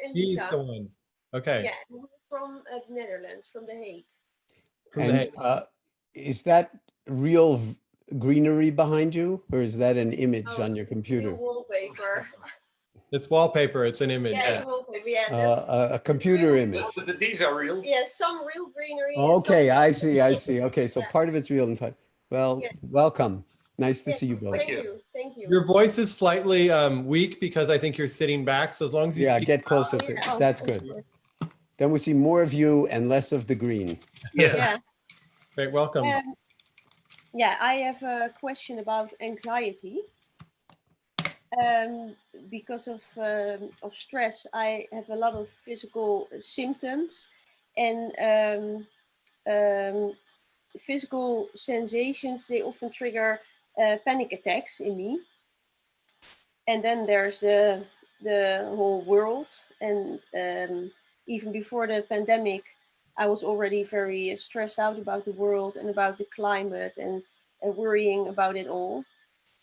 and He's Lisa. the one. Okay. Yeah, and we're from the Netherlands, from The Hague. From the And is that real greenery behind you, or is that an image on your computer? Wallpaper. It's wallpaper. It's an image. Yeah, it's wallpaper. Yeah, that's A computer image. But these are real. yeah, some real greenery. Okay, and I see. Okay, so Yeah. part of it's real and part. Well, Yeah. welcome. Nice to Yeah, see you both. Thank you. Thank you. Your voice is slightly weak because I think you're sitting back. So as long as you speak, Get closer to it. That's good. Then we see more of you and less of the green. Yeah. Great, welcome. Yeah, I have a question about anxiety. Because of stress, I have a lot of physical symptoms, and physical sensations. They often trigger panic attacks in me. And then there's the whole world, and even before the pandemic, I was already very stressed out about the world and about the climate and worrying about it all.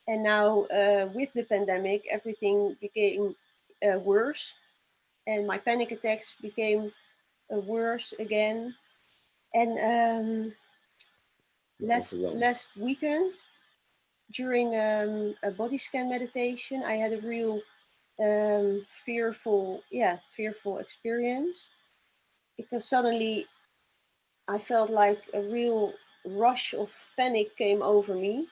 And now with the pandemic, everything became worse, and my panic attacks became worse again. And last weekend, during a body scan meditation, I had a real fearful experience, because suddenly I felt like a real rush of panic came over me.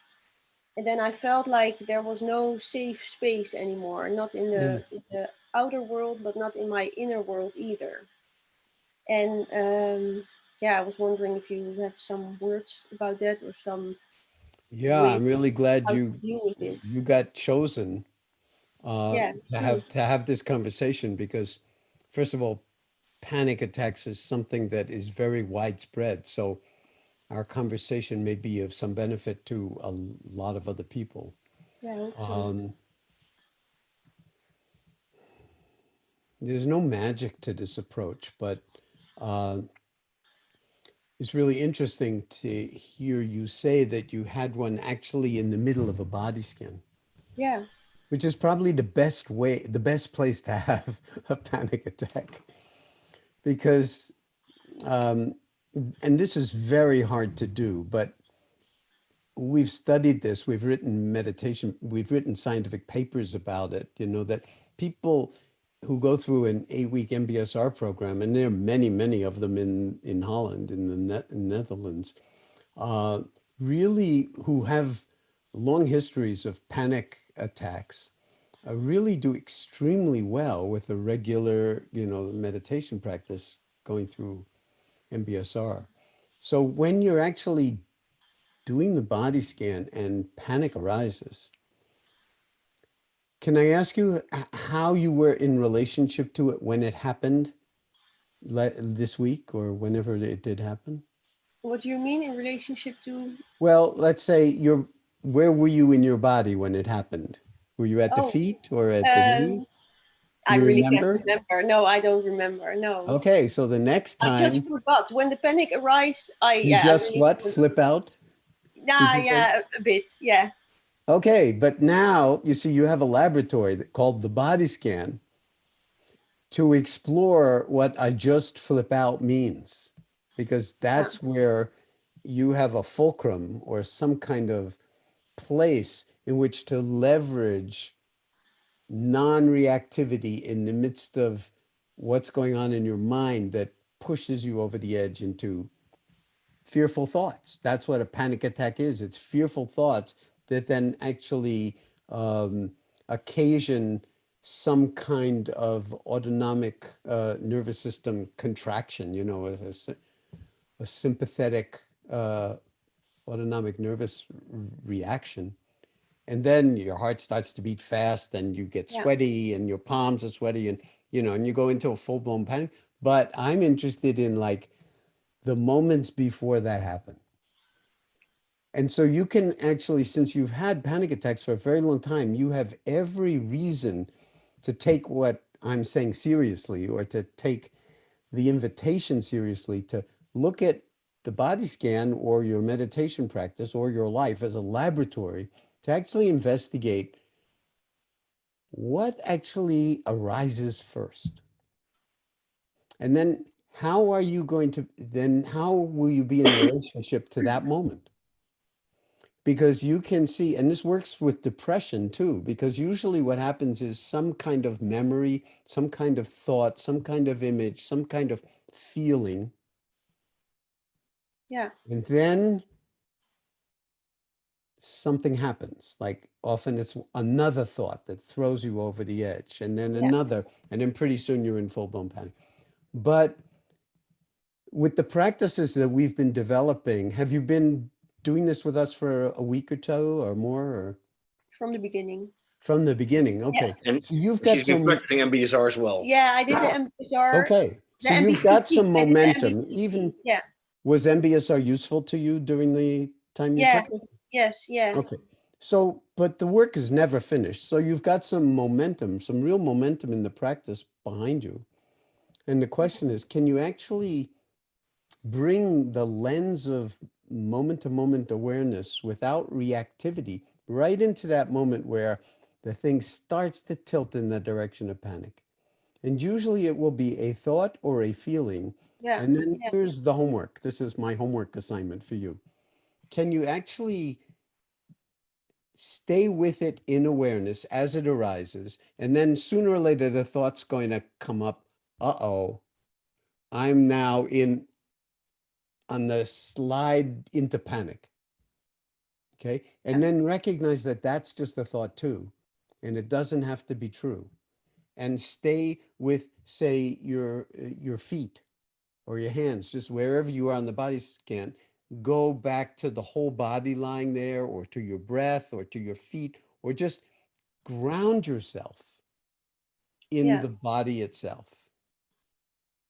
And then I felt like there was no safe space anymore, not in the outer world, but not in my inner world either. And I was wondering if you have some words about that, or some. Yeah, I'm really glad you got chosen to have this conversation, because first of all, panic attacks is something that is very widespread. So our conversation may be of some benefit to a lot of other people. Yeah. There's no magic to this approach, but it's really interesting to hear you say that you had one actually in the middle of a body scan. Yeah. Which is probably the best place to have a panic attack, because, and this is very hard to do, but we've studied this, we've written scientific papers about it, that people who go through an 8-week MBSR program, and there are many, many of them in Holland, in the Netherlands, really who have long histories of panic attacks, really do extremely well with a regular, meditation practice going through MBSR. So when you're actually doing the body scan and panic arises, can I ask you how you were in relationship to it when it happened this week or whenever it did happen? What do you mean in relationship to? Well, let's say where were you in your body when it happened? Were you at the feet or at the knees? I really can't remember. No, I don't remember. No. Okay, so the next time. I just forgot. When the panic arises, flip out? Yeah, a bit, yeah. Okay, but now you see you have a laboratory called the body scan to explore what I just flip out means, because that's where you have a fulcrum or some kind of place in which to leverage non-reactivity in the midst of what's going on in your mind that pushes you over the edge into fearful thoughts. That's what a panic attack is. It's fearful thoughts that then actually occasion some kind of autonomic nervous system contraction, a sympathetic autonomic nervous reaction. And then your heart starts to beat fast and you get sweaty and your palms are sweaty and, and you go into a full-blown panic. But I'm interested in like the moments before that happen. And so you can actually, since you've had panic attacks for a very long time, you have every reason to take what I'm saying seriously, or to take the invitation seriously, to look at the body scan or your meditation practice or your life as a laboratory to actually investigate what actually arises first. And then how are you going to, then how will you be in relationship to that moment? Because you can see, and this works with depression too, because usually what happens is some kind of memory, some kind of thought, some kind of image, some kind of feeling. Yeah. And then something happens. Like often it's another thought that throws you over the edge, and then another, and then pretty soon you're in full-blown panic. But with the practices that we've been developing, have you been doing this with us for a week or two or more? Or? From the beginning. From the beginning, okay. And so you've got she's been some practicing MBSR as well. Yeah, I did the MBSR. okay. The So you've got MBCT. some I did the momentum. MBCT. Even Yeah. was MBSR useful to you during the time you Yeah. took it? Yes. Yeah. Okay. So, but the work is never finished. So you've got some momentum, some real momentum in the practice behind you. And the question is, can you actually bring the lens of moment-to-moment awareness without reactivity right into that moment where the thing starts to tilt in the direction of panic? And usually it will be a thought or a feeling. Yeah. And then Yeah. here's the homework. This is my homework assignment for you. Can you actually stay with it in awareness as it arises? And then sooner or later, the thought's going to come up. Uh-oh, I'm now on the slide into panic. Okay. And then recognize that that's just a thought too. And it doesn't have to be true. And stay with, say, your feet or your hands, just wherever you are on the body scan. Go back to the whole body lying there, or to your breath, or to your feet, or just ground yourself in the body itself.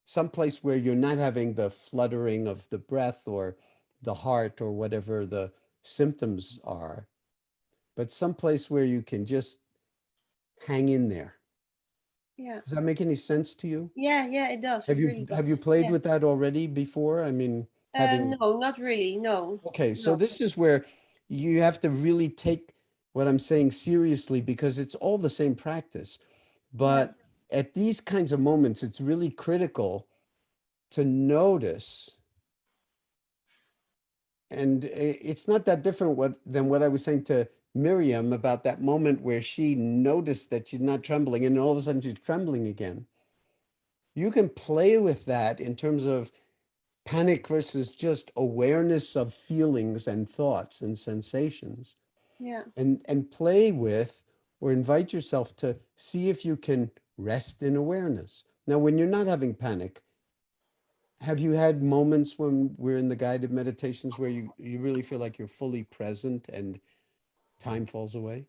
Someplace where you're not having the fluttering of the breath or the heart or whatever the symptoms are, but someplace where you can just hang in there. Yeah. Does that make any sense to you? Yeah. Yeah. It does. Have It you really have you does. played Yeah. with that already before? I mean, having No, not really. No. okay, so No. this is where you have to really take what I'm saying seriously, because it's all the same practice. But at these kinds of moments, it's really critical to notice. And it's not that different than what I was saying to Miriam about that moment where she noticed that she's not trembling, and all of a sudden she's trembling again. You can play with that in terms of panic versus just awareness of feelings and thoughts and sensations. Yeah. And play with, or invite yourself to see if you can rest in awareness. Now, when you're not having panic, have you had moments when we're in the guided meditations where you really feel like you're fully present and time falls away?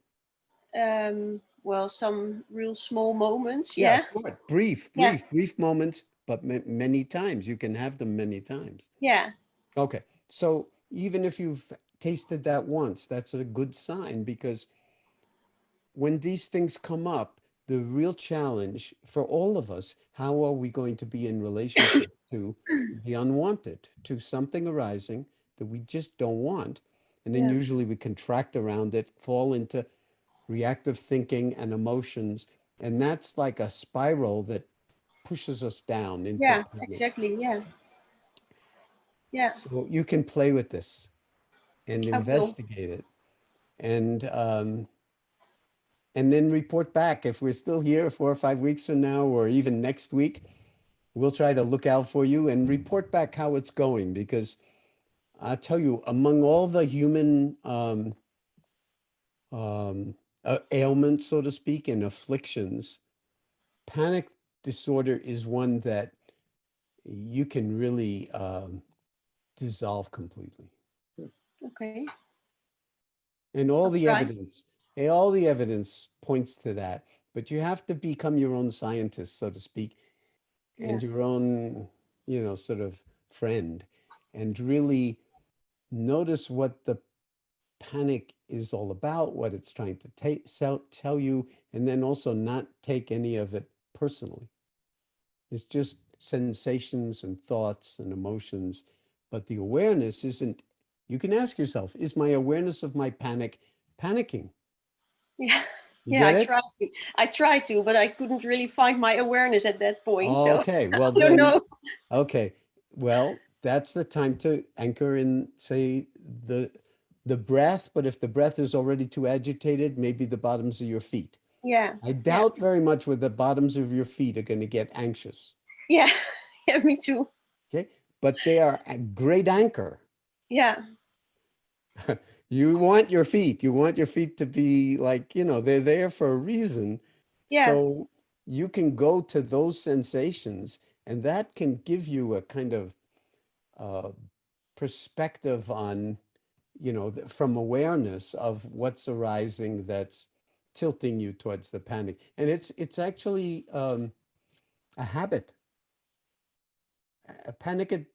Well, some real small moments. Yeah, Yeah. short, brief moments, but many times. You can have them many times. Yeah. Okay, so even if you've tasted that once, that's a good sign, because when these things come up, the real challenge for all of us, how are we going to be in relationship to the unwanted, to something arising that we just don't want? And then Yeah. usually we contract around it, fall into reactive thinking and emotions. And that's like a spiral that pushes us down into Yeah. panic. Exactly. Yeah. Yeah. So you can play with this and I will. investigate it. And then report back. If we're still here 4 or 5 weeks from now, or even next week, we'll try to look out for you and report back how it's going. Because I tell you, among all the human ailments, so to speak, and afflictions, panic disorder is one that you can really dissolve completely. Okay. And all I'll the try. evidence points to that. But you have to become your own scientist, so to speak, and your own, sort of friend, and really notice what the panic is all about, what it's trying to tell you, and then also not take any of it personally. It's just sensations and thoughts and emotions, but the awareness isn't. You can ask yourself, is my awareness of my panic panicking? Yeah. Yeah, I tried to, but I couldn't really find my awareness at that point. So Okay, well I don't know. Okay, well, that's the time to anchor in, say, the breath, but if the breath is already too agitated, maybe the bottoms of your feet. Yeah. I doubt very much whether the bottoms of your feet are going to get anxious. Yeah. Yeah, me too. Okay, but they are a great anchor. Yeah. You want your feet to be like, you know, they're there for a reason. Yeah. So you can go to those sensations, and that can give you a kind of perspective on, you know, from awareness of what's arising that's tilting you towards the panic. And it's actually a habit. Panic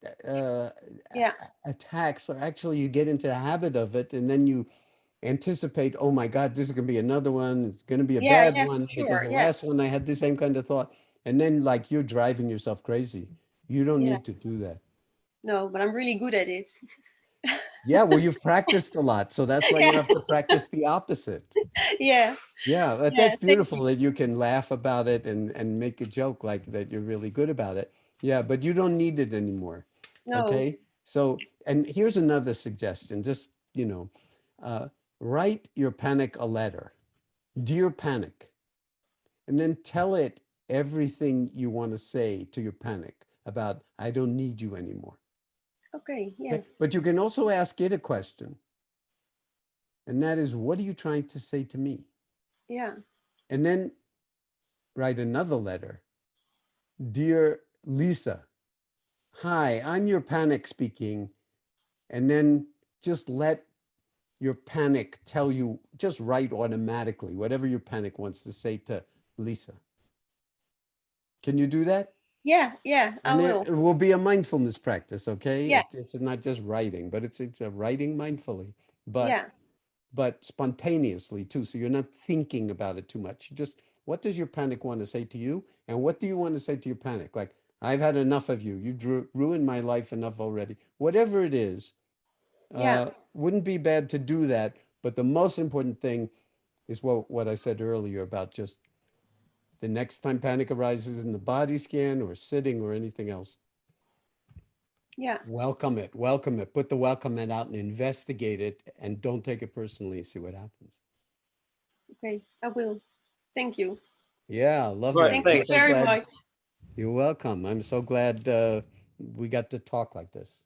attacks, or actually you get into the habit of it, and then you anticipate, oh my God, this is going to be another one. It's going to be a bad one because the last one I had the same kind of thought. And then like you're driving yourself crazy. You don't need to do that. No, but I'm really good at it. Yeah, well, you've practiced a lot. So that's why you have to practice the opposite. Yeah. Yeah, but that's beautiful that you can laugh about it and make a joke like that. You're really good about it. Yeah, but you don't need it anymore. No. Okay. So, and here's another suggestion, just, you know, write your panic a letter. Dear Panic, and then tell it everything you want to say to your panic about, I don't need you anymore. Okay, yeah. Okay? But you can also ask it a question. And that is, what are you trying to say to me? Yeah. And then write another letter. Dear Lisa, hi, I'm your panic speaking. And then just let your panic tell you, just write automatically whatever your panic wants to say to Lisa. Can you do that? Yeah, I will. It will be a mindfulness practice, okay? Yeah. It's not just writing, but it's a writing mindfully, but spontaneously too. So you're not thinking about it too much. Just, what does your panic want to say to you? And what do you want to say to your panic? Like, I've had enough of you. You ruined my life enough already. Whatever it is, wouldn't be bad to do that. But the most important thing is what I said earlier about just the next time panic arises in the body scan or sitting or anything else. Yeah. Welcome it. Put the welcome it out and investigate it, and don't take it personally. See what happens. Okay, I will. Thank you. Yeah, lovely. Thank you very much. You're welcome. I'm so glad we got to talk like this.